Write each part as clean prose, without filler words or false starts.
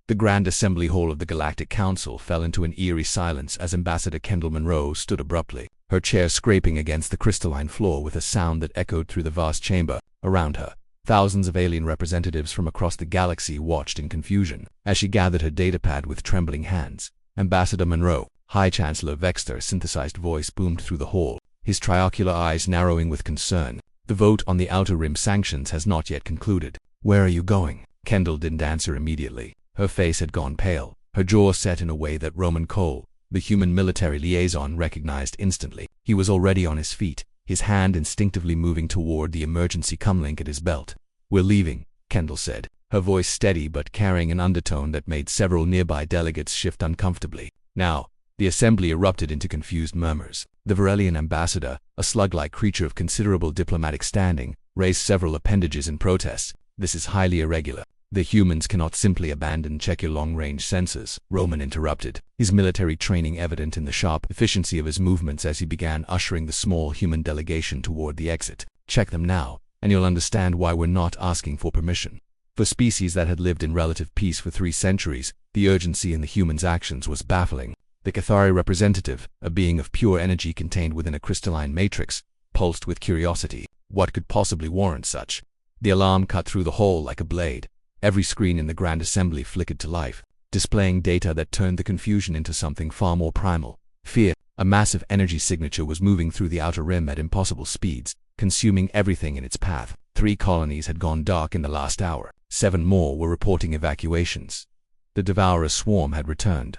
The Grand Assembly Hall of the Galactic Council fell into an eerie silence as Ambassador Kendall Monroe stood abruptly, her chair scraping against the crystalline floor with a sound that echoed through the vast chamber. Around her, thousands of alien representatives from across the galaxy watched in confusion. As she gathered her datapad with trembling hands, Ambassador Monroe, High Chancellor Vexter's synthesized voice boomed through the hall, his triocular eyes narrowing with concern. The vote on the Outer Rim sanctions has not yet concluded. Where are you going? Kendall didn't answer immediately. Her face had gone pale, her jaw set in a way that Roman Cole, the human military liaison, recognized instantly. He was already on his feet, his hand instinctively moving toward the emergency comlink at his belt. We're leaving, Kendall said, her voice steady but carrying an undertone that made several nearby delegates shift uncomfortably. Now, the assembly erupted into confused murmurs. The Varelian ambassador, a slug-like creature of considerable diplomatic standing, raised several appendages in protest. This is highly irregular. The humans cannot simply abandon check your long-range sensors, Roman interrupted, his military training evident in the sharp efficiency of his movements as he began ushering the small human delegation toward the exit. Check them now, and you'll understand why we're not asking for permission. For species that had lived in relative peace for 3 centuries, the urgency in the humans' actions was baffling. The Cathari representative, a being of pure energy contained within a crystalline matrix, pulsed with curiosity. What could possibly warrant such? The alarm cut through the hall like a blade. Every screen in the Grand Assembly flickered to life, displaying data that turned the confusion into something far more primal. Fear. A massive energy signature was moving through the outer rim at impossible speeds, consuming everything in its path. 3 colonies had gone dark in the last hour. 7 more were reporting evacuations. The Devourer swarm had returned.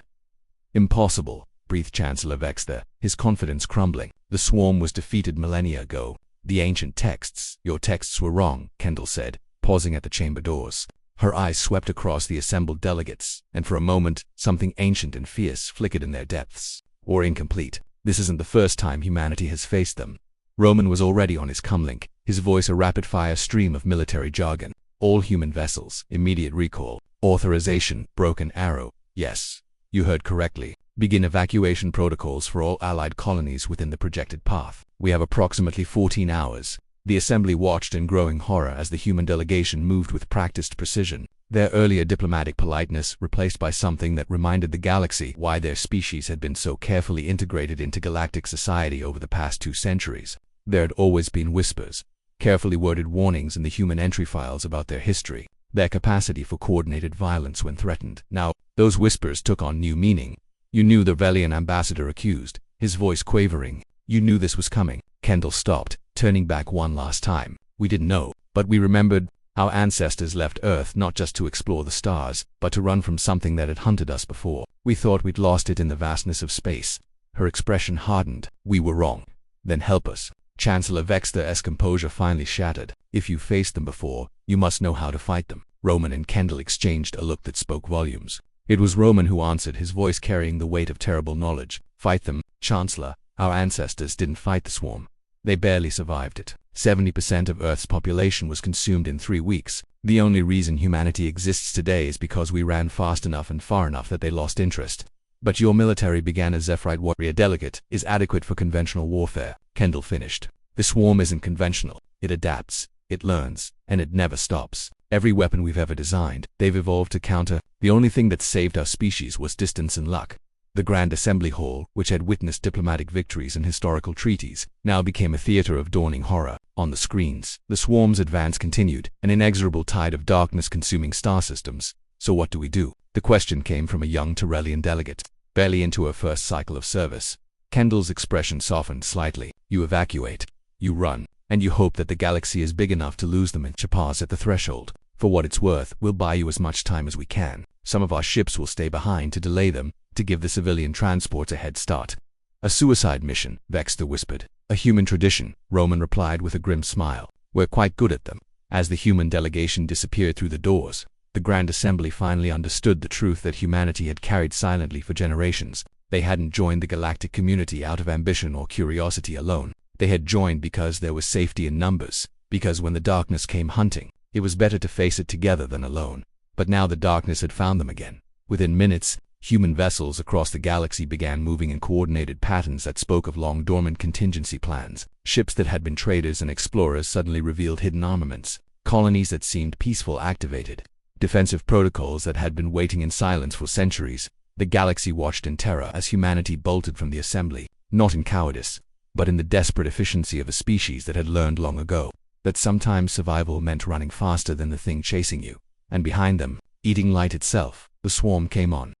Impossible, breathed Chancellor Vexter, his confidence crumbling. The swarm was defeated millennia ago. The ancient texts. Your texts were wrong, Kendall said, pausing at the chamber doors. Her eyes swept across the assembled delegates, and for a moment, something ancient and fierce flickered in their depths. Or incomplete. This isn't the first time humanity has faced them. Roman was already on his comlink, his voice a rapid-fire stream of military jargon. All human vessels, immediate recall, authorization, broken arrow. Yes, you heard correctly. Begin evacuation protocols for all allied colonies within the projected path. We have approximately 14 hours. The assembly watched in growing horror as the human delegation moved with practiced precision, their earlier diplomatic politeness replaced by something that reminded the galaxy why their species had been so carefully integrated into galactic society over the past 2 centuries. There had always been whispers, carefully worded warnings in the human entry files about their history, their capacity for coordinated violence when threatened. Now, those whispers took on new meaning. You knew the Velian ambassador accused, his voice quavering. You knew this was coming. Kendall stopped, turning back one last time. We didn't know, but we remembered. Our ancestors left Earth not just to explore the stars, but to run from something that had hunted us before. We thought we'd lost it in the vastness of space. Her expression hardened. We were wrong. Then help us. Chancellor Vexter's composure finally shattered. If you faced them before, you must know how to fight them. Roman and Kendall exchanged a look that spoke volumes. It was Roman who answered, his voice carrying the weight of terrible knowledge. Fight them, Chancellor. Our ancestors didn't fight the swarm. They barely survived it. 70% of Earth's population was consumed in 3 weeks. The only reason humanity exists today is because we ran fast enough and far enough that they lost interest. But your military began as Zephyrite warrior delegate is adequate for conventional warfare, Kendall finished. The swarm isn't conventional. It adapts, it learns, and it never stops. Every weapon we've ever designed, they've evolved to counter. The only thing that saved our species was distance and luck. The Grand Assembly Hall, which had witnessed diplomatic victories and historical treaties, now became a theater of dawning horror. On the screens, the swarm's advance continued, an inexorable tide of darkness consuming star systems. So what do we do? The question came from a young Tyrellian delegate, barely into her first cycle of service. Kendall's expression softened slightly. You evacuate, you run, and you hope that the galaxy is big enough to lose them in Chapaz at the threshold. For what it's worth, we'll buy you as much time as we can. Some of our ships will stay behind to delay them, to give the civilian transports a head start. A suicide mission, Vexter whispered. A human tradition, Roman replied with a grim smile. We're quite good at them. As the human delegation disappeared through the doors, the Grand Assembly finally understood the truth that humanity had carried silently for generations. They hadn't joined the galactic community out of ambition or curiosity alone. They had joined because there was safety in numbers, because when the darkness came hunting, it was better to face it together than alone. But now the darkness had found them again. Within minutes, human vessels across the galaxy began moving in coordinated patterns that spoke of long-dormant contingency plans. Ships that had been traders and explorers suddenly revealed hidden armaments. Colonies that seemed peaceful activated. defensive protocols that had been waiting in silence for centuries. The galaxy watched in terror as humanity bolted from the assembly, not in cowardice, but in the desperate efficiency of a species that had learned long ago that sometimes survival meant running faster than the thing chasing you. And behind them, eating light itself, the swarm came on.